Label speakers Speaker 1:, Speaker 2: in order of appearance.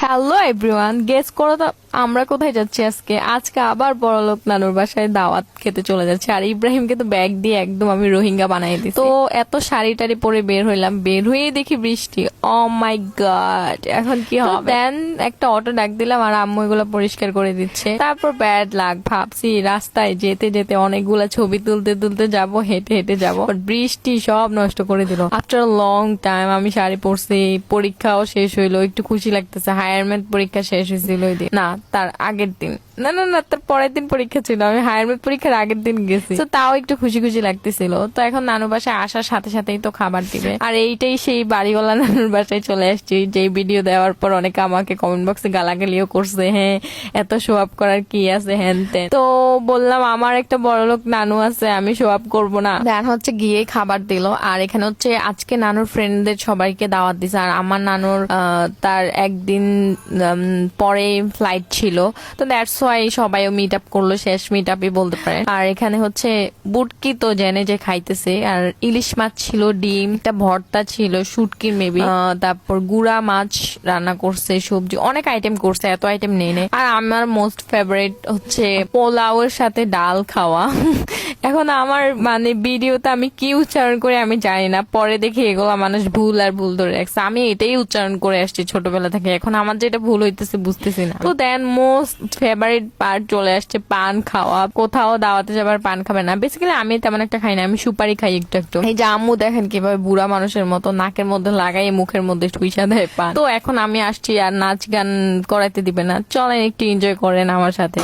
Speaker 1: Hello everyone, guess করো তো আমরা কোথায় যাচ্ছি আজকে। আজকে আবার বড়লোক নানুর বাসায় দাওয়াত খেতে চলে যাচ্ছে। আর ইব্রাহিমকে তো ব্যাগ দিয়ে একদম আমি রোহিঙ্গা বানাই দিই। তো এত শাড়ি টাড়ি পরে বের হইলাম, বের হয়েই দেখি বৃষ্টি। ও মাই গড, এখন কি হবে। দেন একটা অটো ডাক দিলাম আর আম্মু এগুলো পরিষ্কার করে দিচ্ছে। তারপর ব্যাড লাগ, ভাবছি রাস্তায় যেতে যেতে অনেকগুলা ছবি তুলতে তুলতে যাব, হেঁটে হেঁটে যাব, বৃষ্টি সব নষ্ট করে দিল। আফটার লং টাইম আমি শাড়ি পরছি, পরীক্ষাও শেষ হইলো, একটু খুশি লাগতেছে। হায়ার ম্যাথ পরীক্ষা শেষ হয়েছিল ওই দিন, না তার আগের দিন, না না না তার পরের দিন পরীক্ষা ছিল। আমি হায়ার ম্যাথ পরীক্ষার আগের দিন গেছি, তো তাও একটু খুশি খুশি লাগতেছিল। তো এখন নানু বাসায় আসার সাথে সাথেই তো খাবার দিবে। আর এইটাই সেই বাড়িওয়ালা নানুর বাসায় চলে আসছি, যে ভিডিও দেওয়ার পর অনেকে আমাকে কমেন্ট বক্সে গালাগালিও করছে, হ্যাঁ এত শো আপ করার কি আছে হ্যান তেন। তো বললাম আমার একটা বড়লোক নানু আছে, আমি শো আপ করবো না। দেন হচ্ছে গিয়ে খাবার দিল। আর এখানে হচ্ছে আজকে নানুর ফ্রেন্ডদের সবাইকে দাওয়াত দিছে। আর আমার নানুর তার একদিন পরে ফ্লাইট ছিল, তো দ্যাটস ওয়াই সবাইও মিট আপ করলো, শেষ মিট আপই বলতে পারে। আর এখানে হচ্ছে বুটকি তো জেনে যে খাইতেছে, আর ইলিশ মাছ ছিল, ডিম, একটা ভর্তা ছিল শুটকির মেবি, তারপর গুড়া মাছ রান্না করছে, সবজি অনেক আইটেম করছে, এত আইটেম নেই নেই। আর আমার মোস্ট ফেভারিট হচ্ছে পোলাওয়ের সাথে ডাল খাওয়া। এখন আমার মানে ভিডিওতে আমি কি উচ্চারণ করে আমি জানি না, পরে দেখি এগুলো মানুষ ভুল আর ভুল ধরে রাখছে। আমি এটাই উচ্চারণ করে আসছি ছোটবেলা থেকে, এখন আমার যেটা ভুল হইতেছে বুঝতেছি না। তো দেন মোস্ট ফেভারিট পার্ট চলে আসছে পান খাওয়া। কোথাও দাওয়াতে যাবার পান খাবে না, বেসিক্যালি আমি তেমন একটা খাই না, আমি সুপারি খাই একটু একটু। এই যে আম্মু দেখেন কিভাবে বুড়া মানুষের মতো নাকের মধ্যে লাগাই মুখের মধ্যে টুইসা দেয় পান। তো এখন আমি আসছি, আর নাচ গান করাইতে দিবে না, চলেন একটু এনজয় করেন আমার সাথে।